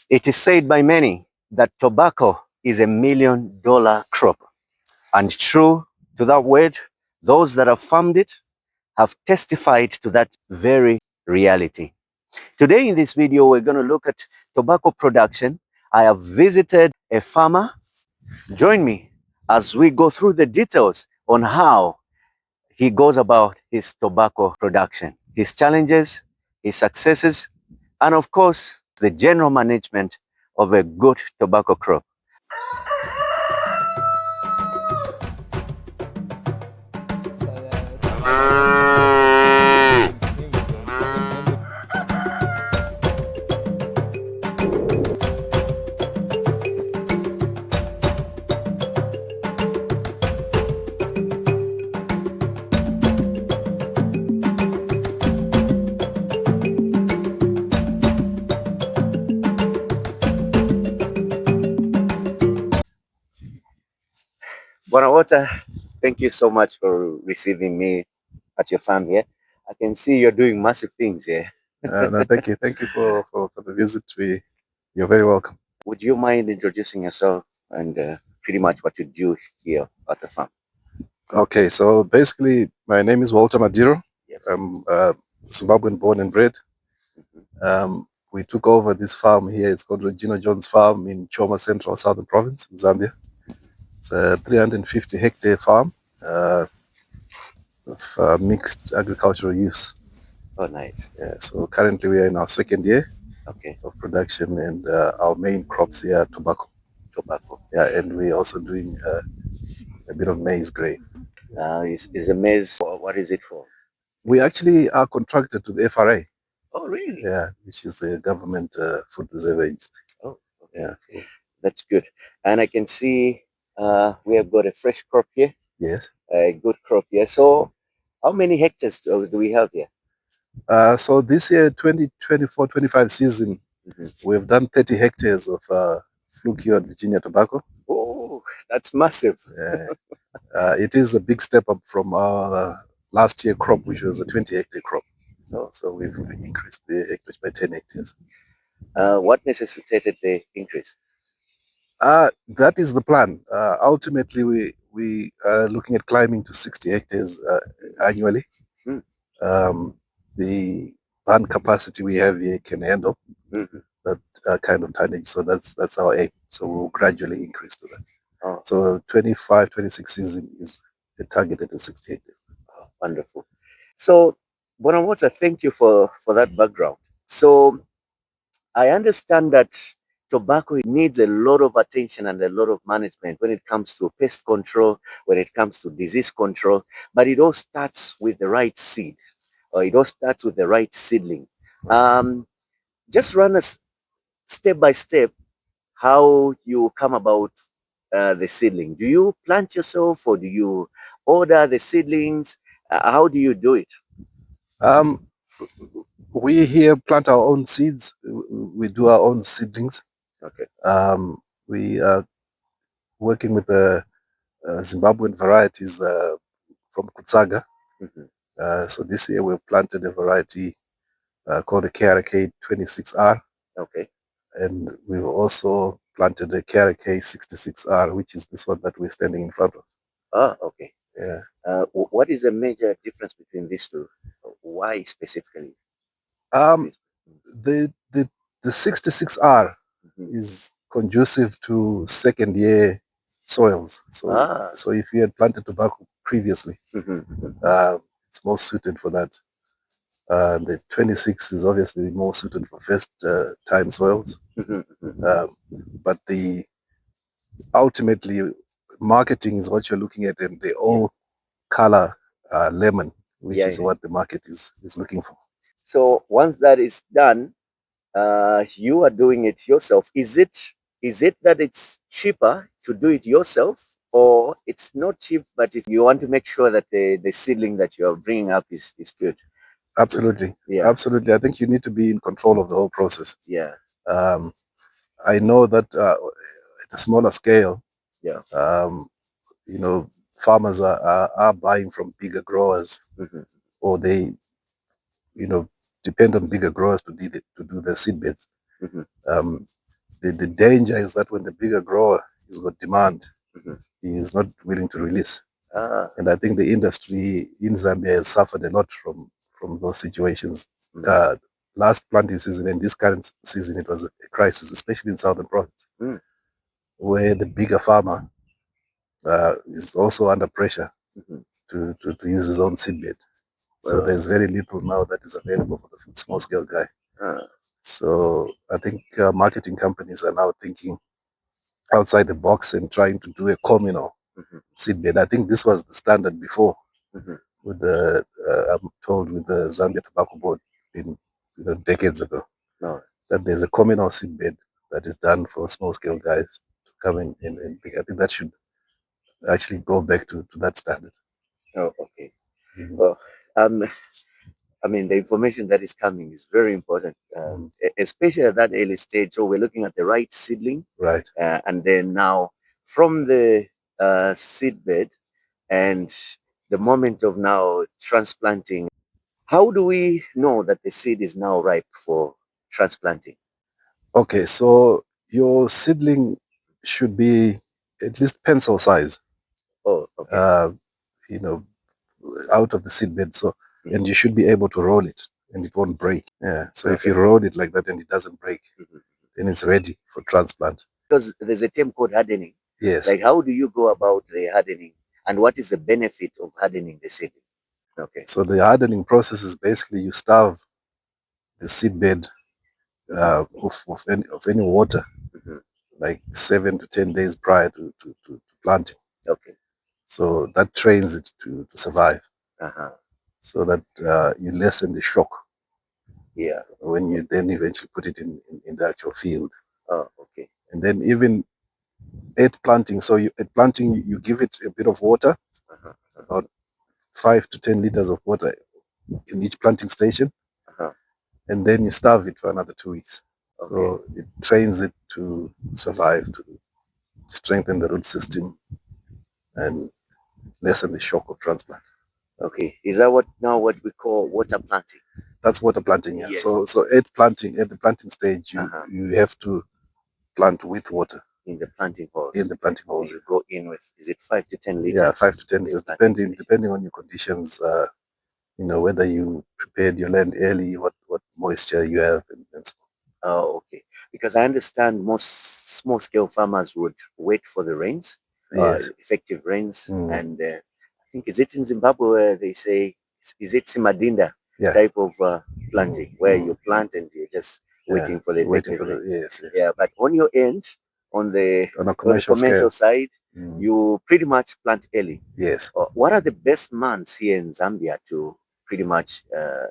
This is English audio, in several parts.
It is said by many that tobacco is $1 million crop. And true to that word, those that have farmed it have testified to that very reality. Today in this video, we're going to look at tobacco production. I have visited a farmer. Join me as we go through the details on how he goes about his tobacco production, his challenges, his successes, and of course, the general management of a good tobacco crop. Bonawata, thank you so much for receiving me at your farm here. I can see you're doing massive things here. No, thank you. Thank you for the visit. You're very welcome. Would you mind introducing yourself and pretty much what you do here at the farm? Okay, so basically, my name is Walter Madiro. Yes. I'm Zimbabwean born and bred. We took over this farm here. It's called Regina Jones Farm in Choma, Central Southern Province in Zambia. It's a 350 hectare farm of mixed agricultural use. Oh, nice. Yeah, so currently we are in our second year of production, and our main crops here are tobacco. Yeah, and we're also doing a bit of maize grain. Is a maize, what is it for? We actually are contracted to the FRA. Oh, really? Yeah, which is the government food reserve agency. Oh, okay. Yeah. That's good. And I can see we have got a fresh crop here. Yes. A good crop here. So how many hectares do we have here? So this year, 2024-25 season, we've done 30 hectares of fluke-cured Virginia tobacco. Oh, that's massive. It is a big step up from our last year crop, which was a 20 hectare crop. Oh. So we've increased the hectares by 10 hectares. What necessitated the increase? That is the plan. Ultimately, we are looking at climbing to 60 hectares annually. The barn capacity we have here can handle that kind of tonnage. So that's our aim. So we'll gradually increase to that. Oh. So 25-26 season is targeted at 60 hectares. Oh, wonderful. So, Bonawata, thank you for that background. So, I understand that tobacco needs a lot of attention and a lot of management when it comes to pest control, when it comes to disease control, but it all starts with the right seed, or it all starts with the right seedling. Just run us step by step how you come about the seedling. Do you plant yourself or do you order the seedlings? How do you do it? We here plant our own seeds. We do our own seedlings. Okay. We are working with the Zimbabwean varieties from Kutsaga. So this year we've planted a variety called the KRK 26R. Okay. And we've also planted the KRK 66R, which is this one that we're standing in front of. Ah, okay. Yeah. What is the major difference between these two? Why specifically? The 66R is conducive to second year soils. So if you had planted tobacco previously, it's more suited for that. The 26 is obviously more suited for first time soils. But ultimately marketing is what you're looking at, and they all color lemon, which is what the market is looking for. So once that is done, you are doing it yourself. Is it that it's cheaper to do it yourself, or it's not cheap, but you want to make sure that the seedling that you are bringing up is good? Absolutely. Yeah. Absolutely. I think you need to be in control of the whole process. Yeah. I know that at a smaller scale, farmers are buying from bigger growers, or they, depend on bigger growers to do the seed beds. The danger is that when the bigger grower has got demand, he is not willing to release. And I think the industry in Zambia has suffered a lot from those situations. Last planting season and this current season, it was a crisis, especially in Southern Province, where the bigger farmer is also under pressure to use his own seedbed. So there's very little now that is available for the small scale guy. So I think marketing companies are now thinking outside the box and trying to do a communal seedbed. I think this was the standard before with the, I'm told, with the Zambia Tobacco Board in decades ago. That there's a communal seedbed that is done for small scale guys to come in and I think that should actually go back to that standard. Oh, okay. Well, I mean, the information that is coming is very important, especially at that early stage. So we're looking at the right seedling, Right. And then now from the seedbed and the moment of now transplanting, how do we know that the seed is now ripe for transplanting? Okay, so your seedling should be at least pencil size. Oh, okay. You know, out of the seedbed. So, and you should be able to roll it, and it won't break. Yeah. So if you roll it like that and it doesn't break, then it's ready for transplant. Because there's a term called hardening. Yes. Like, how do you go about the hardening, and what is the benefit of hardening the seedling? Okay. So the hardening process is basically you starve the seedbed of any water, like 7 to 10 days prior to planting. Okay. So that trains it to survive. So that you lessen the shock. Yeah. When you then eventually put it in the actual field. Oh, okay. And then even at planting, so at planting you give it a bit of water, about 5 to 10 liters of water in each planting station, and then you starve it for another 2 weeks. Okay. So it trains it to survive, to strengthen the root system, and lessen the shock of transplant. Okay, is that what we call water planting? That's water planting, yeah. Yes. So at the planting stage, you have to plant with water. In the planting holes. In the planting holes. You go in with, is it 5 to 10 liters? Yeah, 5 to 10 liters, depending on your conditions. Whether you prepared your land early, what moisture you have, and so on. Oh, okay. Because I understand most small-scale farmers would wait for the rains, yes, effective rains, and I think, is it in Zimbabwe where they say, is it Simadinda type of planting, where you plant and you're just waiting for the effective rains? Yes. Yeah, but on your end, on the commercial side, you pretty much plant early. Yes. What are the best months here in Zambia to pretty much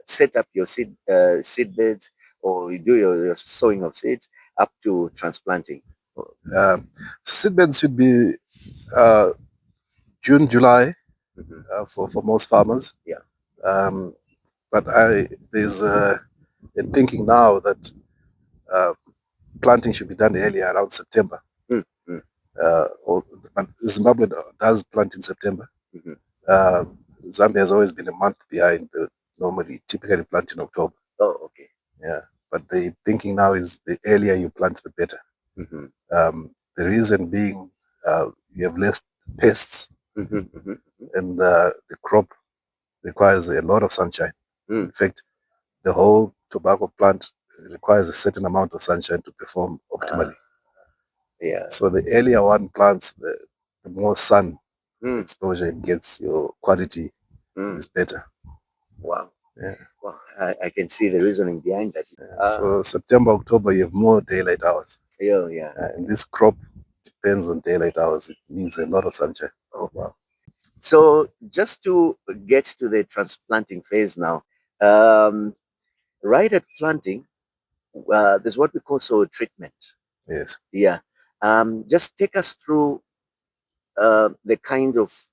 set up your seed beds, or you do your sowing of seeds up to transplanting? Seed beds should be June, July for most farmers. Yeah. But there's a thinking now that planting should be done earlier, around September. But Zimbabwe does plant in September. Zambia has always been a month behind. Typically plant in October. Oh, okay. Yeah, but the thinking now is the earlier you plant, the better. The reason being, you have less pests, and the crop requires a lot of sunshine. In fact, the whole tobacco plant requires a certain amount of sunshine to perform optimally. Yeah. So the earlier one plants, the more sun exposure it gets, your quality is better. Wow. Yeah. Well, I can see the reasoning behind that. So September, October, you have more daylight hours. Yeah. And this crop depends on daylight hours. It needs a lot of sunshine. Oh, wow. So just to get to the transplanting phase now, right at planting, there's what we call soil treatment. Yes. Yeah. Just take us through the kind of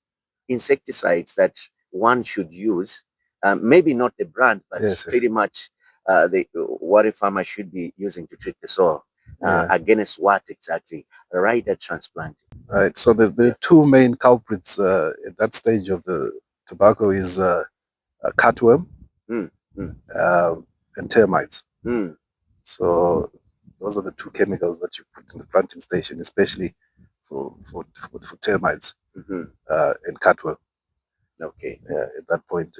insecticides that one should use. Maybe not the brand, but pretty much what a farmer should be using to treat the soil. Against what exactly? Right at transplanting. Right. So the two main culprits at that stage of the tobacco is cutworm and termites. So Those are the two chemicals that you put in the planting station, especially for termites and cutworm. Okay. At that point,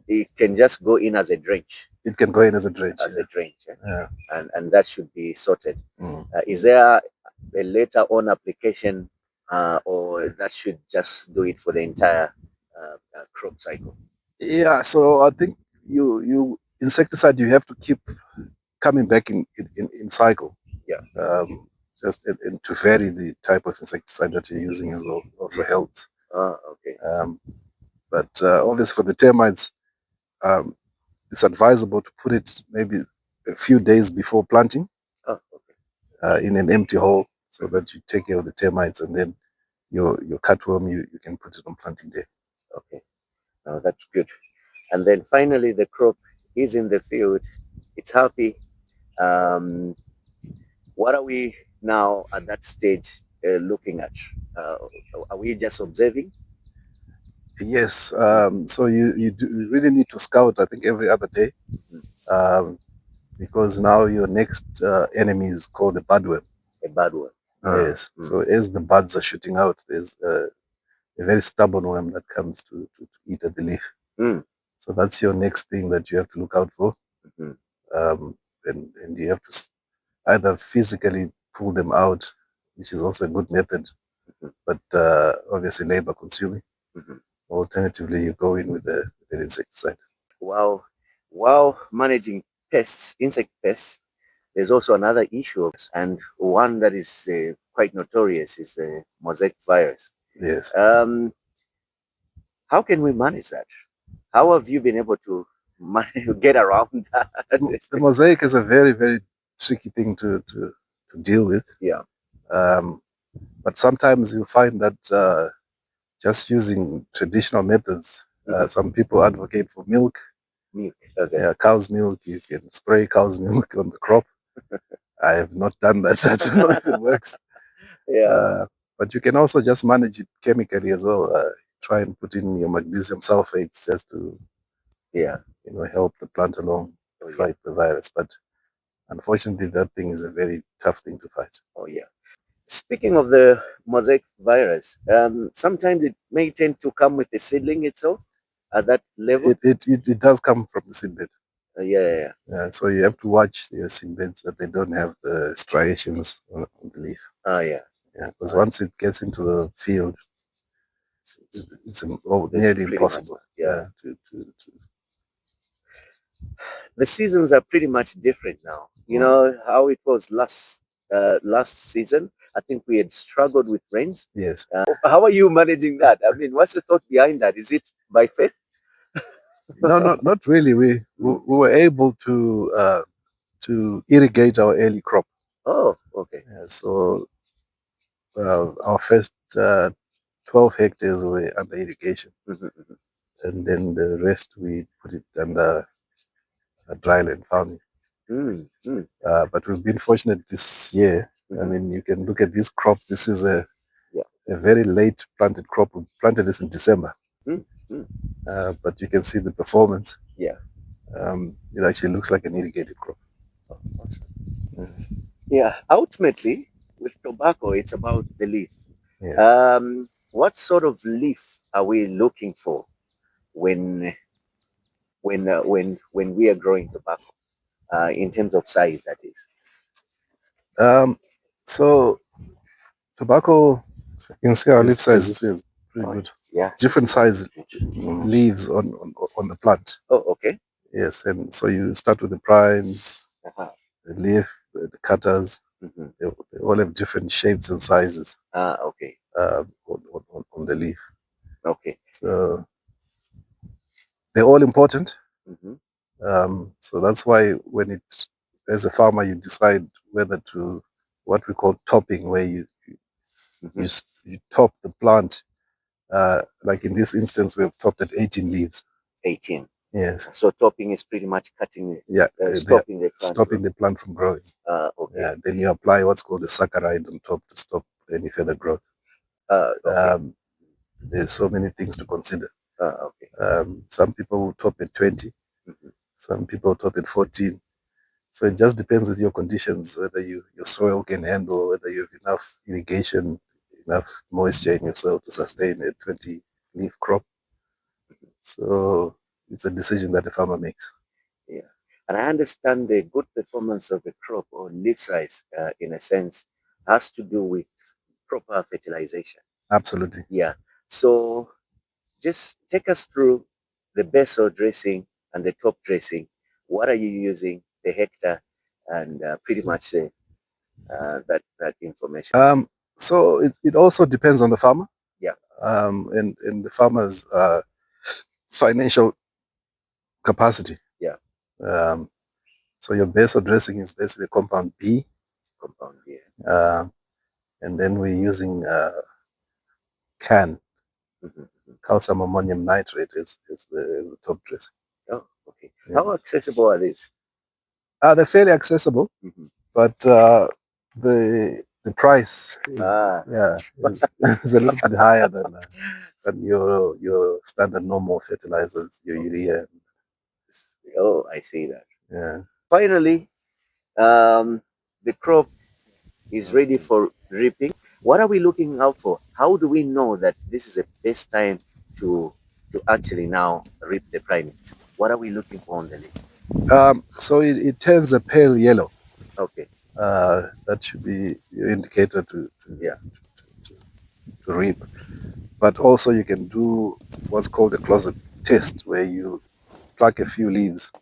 it can just go in as a drench. It can go in as a drench. As a drench, yeah. And that should be sorted. Is there a later on application, or that should just do it for the entire crop cycle? Yeah, so I think you insecticide you have to keep coming back in cycle. Yeah. Just and to vary the type of insecticide that you're using as well also helps. Okay. But obviously for the termites, it's advisable to put it maybe a few days before planting. Okay. In an empty hole, so that you take care of the termites, and then your cutworm you can put it on planting day. Okay. That's good. And then finally the crop is in the field, it's happy. What are we now at that stage looking at? Are we just observing? Yes. So you really need to scout, I think, every other day, because now your next enemy is called a budworm. A budworm. Yes. So as the buds are shooting out, there's a very stubborn worm that comes to eat at the leaf. So that's your next thing that you have to look out for. And you have to either physically pull them out, which is also a good method, but obviously labor consuming. Alternatively, you go in with an insecticide. While managing pests, insect pests, there's also another issue, and one that is quite notorious is the mosaic virus. Yes. How can we manage that? How have you been able to get around that? The mosaic is a very, very tricky thing to deal with. Yeah. But sometimes you find that just using traditional methods, some people advocate for milk. Okay. Yeah, cow's milk. You can spray cow's milk on the crop. I have not done that, so I don't know if it works. Yeah. But you can also just manage it chemically as well. Try and put in your magnesium sulfates just to help the plant along to fight the virus. But unfortunately, that thing is a very tough thing to fight. Oh yeah. Speaking of the mosaic virus, sometimes it may tend to come with the seedling itself at that level. It does come from the seedbed. Yeah. So you have to watch your seedbeds that they don't have the striations on the leaf. Yeah. Because once it gets into the field, it's nearly impossible. The seasons are pretty much different now. You know how it was last season. I think we had struggled with rains. Yes. How are you managing that? I mean, what's the thought behind that? Is it by faith? No, not really. We were able to irrigate our early crop. Oh, okay. So our first 12 hectares were under irrigation, and then the rest we put it under dryland farming. But we've been fortunate this year. I mean, you can look at this crop. This is a very late planted crop. We planted this in December. But you can see the performance. Yeah. It actually looks like an irrigated crop. Oh, awesome. Yeah. Ultimately, with tobacco, it's about the leaf. Yeah. What sort of leaf are we looking for when we are growing tobacco? In terms of size, that is. So tobacco, you can see our leaf size. This is pretty good. Yeah. Different size leaves on the plant. Oh, okay. Yes, and so you start with the primes, the leaf, the cutters. They all have different shapes and sizes. Okay. On the leaf. Okay. So they're all important. So that's why when as a farmer, you decide whether to what we call topping, where you top the plant. Like in this instance, we've topped at 18 leaves. 18. Yes. So topping is pretty much cutting. Yeah. Stopping the plant from growing. Okay. Yeah. Then you apply what's called a saccharide on top to stop any further growth. Okay. There's so many things to consider. Okay. Some people will top at 20. Some people top at 14. So it just depends with your conditions, whether your soil can handle, whether you have enough irrigation, enough moisture in your soil to sustain a 20 leaf crop. So it's a decision that the farmer makes. Yeah. And I understand the good performance of a crop or leaf size, in a sense, has to do with proper fertilization. Absolutely. Yeah. So just take us through the base or dressing and the top dressing. What are you using, the hectare, and pretty much that information. So it also depends on the farmer. Yeah. And the farmer's financial capacity. Yeah. So your base or dressing is basically compound B. Compound B. And then we're using CAN, calcium ammonium nitrate is the top dressing. Oh, okay. Yeah. How accessible are these? They're fairly accessible, but the price is, is a little bit higher than your standard normal fertilizers, your urea. Oh, I see that. Yeah. Finally, the crop is ready for reaping. What are we looking out for? How do we know that this is the best time to actually now reap the primings? What are we looking for on the leaf? So it turns a pale yellow. Okay. That should be your indicator to reap. But also you can do what's called a closet test, where you pluck a few leaves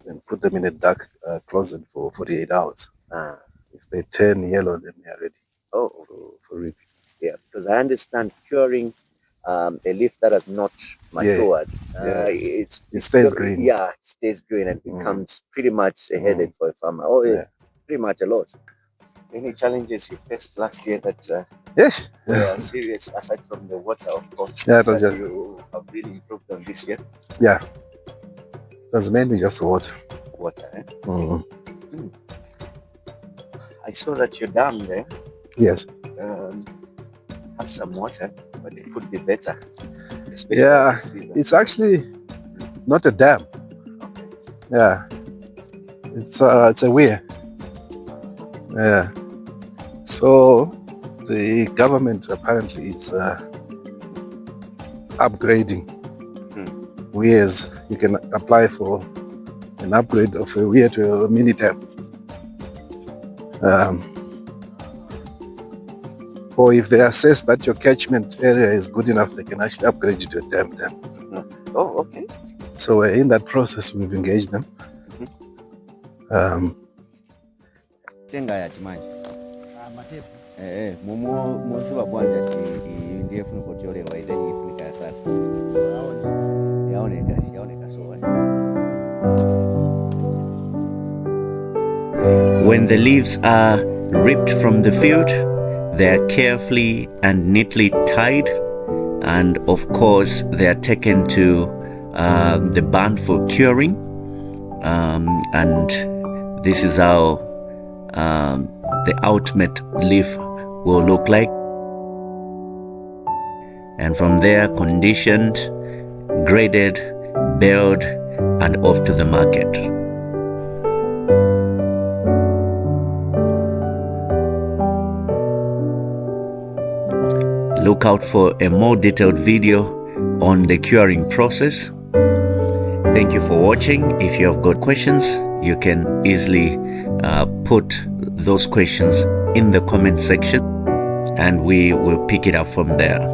and put them in a dark closet for 48 hours. If they turn yellow, then they are ready for reaping. Yeah, because I understand curing a leaf that has not matured, it stays green. Yeah, it stays green and becomes pretty much a headache for a farmer. Oh, pretty much a loss. Any challenges you faced last year that were serious, aside from the water, of course, that you have really improved on this year? Yeah, it was mainly just water. Water, eh? I saw that your dam there. Yes. Has some water, but it could be better. Yeah, it's actually not a dam. Okay. Yeah, it's a weir. Yeah. So the government apparently is upgrading weirs. You can apply for an upgrade of a weir to a mini dam. Or if they assess that your catchment area is good enough, they can actually upgrade it to a dam. Oh, okay. So we're in that process. We've engaged them. When the leaves are ripped from the field, they are carefully and neatly tied, and of course they are taken to the barn for curing, and this is how the ultimate leaf will look like. And from there, conditioned, graded, baled, and off to the market. Look out for a more detailed video on the curing process. Thank you for watching. If you have got questions, you can easily put those questions in the comment section, and we will pick it up from there.